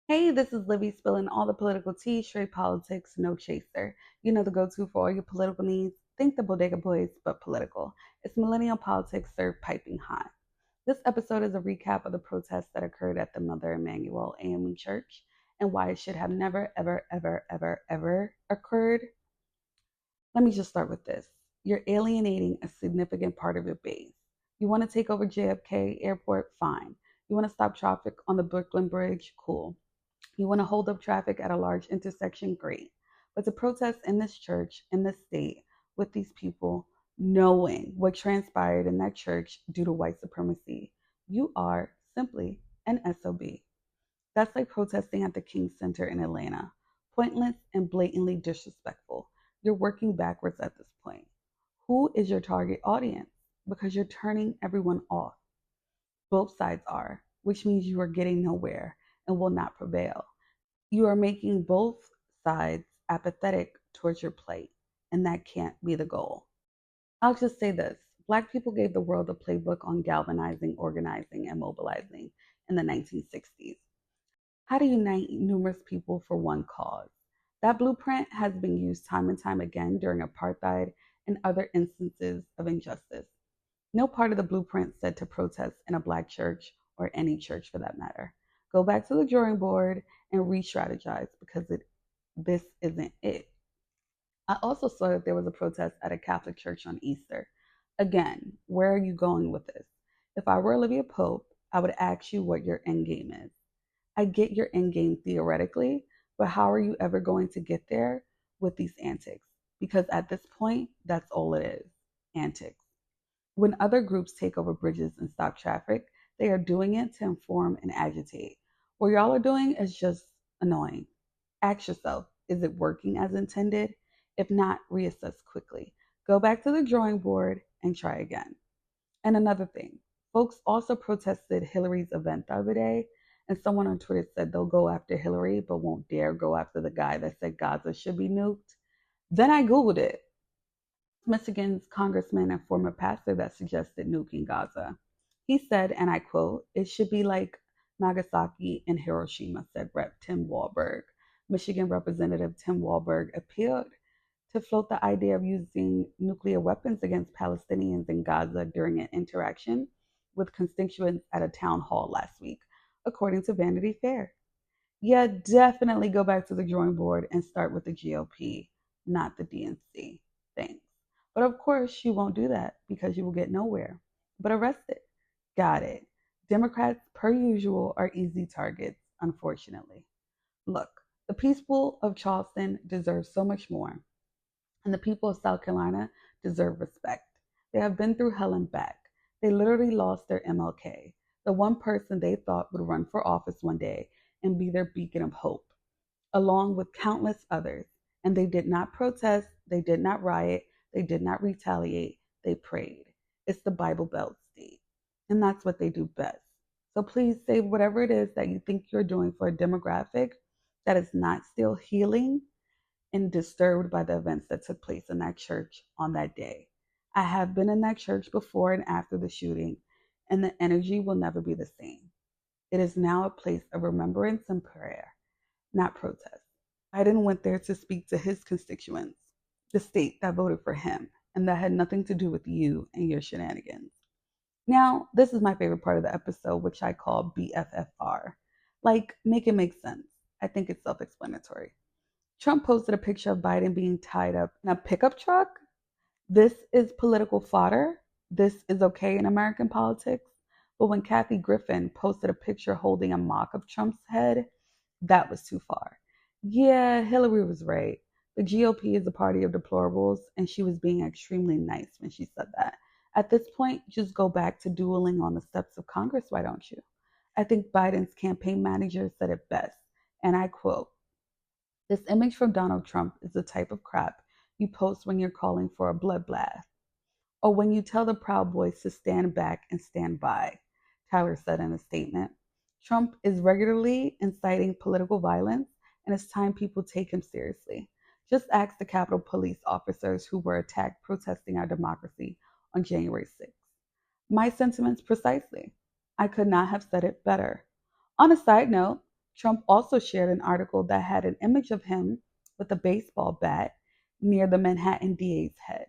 Hey, this is Libby spilling all the political tea, straight politics, no chaser. You know the go-to for all your political needs. Think the Bodega Boys, but political. It's millennial politics served piping hot. This episode is a recap of the protests that occurred at the Mother Emanuel AME Church and why it should have never, ever, ever, ever, ever occurred. Let me just start with this. You're alienating a significant part of your base. You want to take over JFK Airport? Fine. You want to stop traffic on the Brooklyn Bridge? Cool. You want to hold up traffic at a large intersection? Great. But to protest in this church, in this state, with these people, knowing what transpired in that church due to white supremacy, you are simply an SOB. That's like protesting at the King Center in Atlanta. Pointless and blatantly disrespectful. You're working backwards at this point. Who is your target audience? Because you're turning everyone off. Both sides are, which means you are getting nowhere and will not prevail. You are making both sides apathetic towards your plight, and that can't be the goal. I'll just say this. Black people gave the world a playbook on galvanizing, organizing, and mobilizing in the 1960s. How to unite numerous people for one cause. That blueprint has been used time and time again during apartheid and other instances of injustice. No part of the blueprint said to protest in a Black church or any church for that matter. Go back to the drawing board and re-strategize because this isn't it. I also saw that there was a protest at a Catholic church on Easter. Again, where are you going with this? If I were Olivia Pope, I would ask you what your end game is. I get your end game theoretically, but how are you ever going to get there with these antics? Because at this point, that's all it is, antics. When other groups take over bridges and stop traffic, they are doing it to inform and agitate. What y'all are doing is just annoying. Ask yourself, is it working as intended? If not, reassess quickly. Go back to the drawing board and try again. And another thing, folks also protested Hillary's event the other day, and someone on Twitter said they'll go after Hillary but won't dare go after the guy that said Gaza should be nuked. Then I Googled it. Michigan's congressman and former pastor that suggested nuking Gaza. He said, and I quote, it should be like Nagasaki and Hiroshima, said Rep. Tim Walberg. Michigan Representative Tim Walberg appealed to float the idea of using nuclear weapons against Palestinians in Gaza during an interaction with constituents at a town hall last week, according to Vanity Fair. Yeah, definitely go back to the drawing board and start with the GOP, not the DNC. Thanks. But of course, you won't do that because you will get nowhere. But arrested. Got it. Democrats, per usual, are easy targets, unfortunately. Look, the people of Charleston deserve so much more, and the people of South Carolina deserve respect. They have been through hell and back. They literally lost their MLK, the one person they thought would run for office one day and be their beacon of hope, along with countless others. And they did not protest, they did not riot, they did not retaliate, they prayed. It's the Bible Belt state. And that's what they do best. So please save whatever it is that you think you're doing for a demographic that is not still healing and disturbed by the events that took place in that church on that day. I have been in that church before and after the shooting, and the energy will never be the same. It is now a place of remembrance and prayer, not protest. Biden went there to speak to his constituents, the state that voted for him, and that had nothing to do with you and your shenanigans. Now, this is my favorite part of the episode, which I call BFFR. Like, make it make sense. I think it's self explanatory. Trump posted a picture of Biden being tied up in a pickup truck. This is political fodder. This is okay in American politics. But when Kathy Griffin posted a picture holding a mock of Trump's head, that was too far. Yeah, Hillary was right. The GOP is a party of deplorables, and she was being extremely nice when she said that. At this point, just go back to dueling on the steps of Congress, why don't you? I think Biden's campaign manager said it best, and I quote, this image from Donald Trump is the type of crap you post when you're calling for a bloodbath, or when you tell the Proud Boys to stand back and stand by, Tyler said in a statement. Trump is regularly inciting political violence, and it's time people take him seriously. Just ask the Capitol Police officers who were attacked protesting our democracy on January 6th. My sentiments precisely. I could not have said it better. On a side note, Trump also shared an article that had an image of him with a baseball bat near the Manhattan DA's head.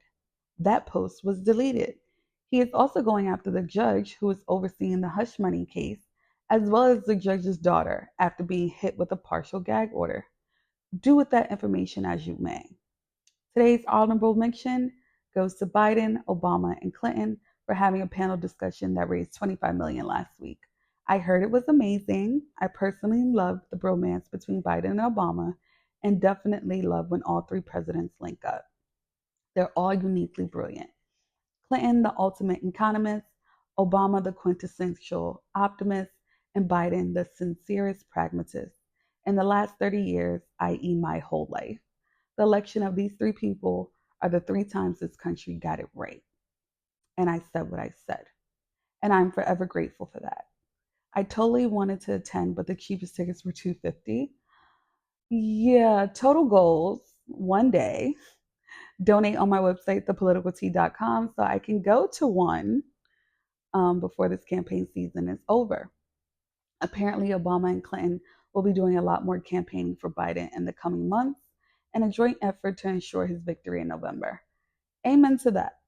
That post was deleted. He is also going after the judge who is overseeing the hush money case, as well as the judge's daughter after being hit with a partial gag order. Do with that information as you may. Today's honorable mention goes to Biden, Obama, and Clinton for having a panel discussion that raised $25 million last week. I heard it was amazing. I personally loved the bromance between Biden and Obama, and definitely love when all three presidents link up. They're all uniquely brilliant. Clinton, the ultimate economist, Obama, the quintessential optimist, and Biden, the sincerest pragmatist. In the last 30 years, i.e., my whole life, the election of these three people are the three times this country got it right. And I said what I said. And I'm forever grateful for that. I totally wanted to attend, but the cheapest tickets were $250. Yeah, total goals one day. Donate on my website, thepoliticaltea.com, so I can go to one before this campaign season is over. Apparently, Obama and Clinton will be doing a lot more campaigning for Biden in the coming months in a joint effort to ensure his victory in November. Amen to that.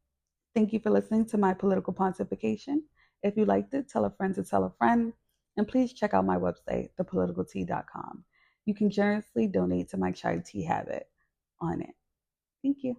Thank you for listening to my political pontification. If you liked it, tell a friend to tell a friend. And please check out my website, thepoliticaltea.com. You can generously donate to my chai tea habit on it. Thank you.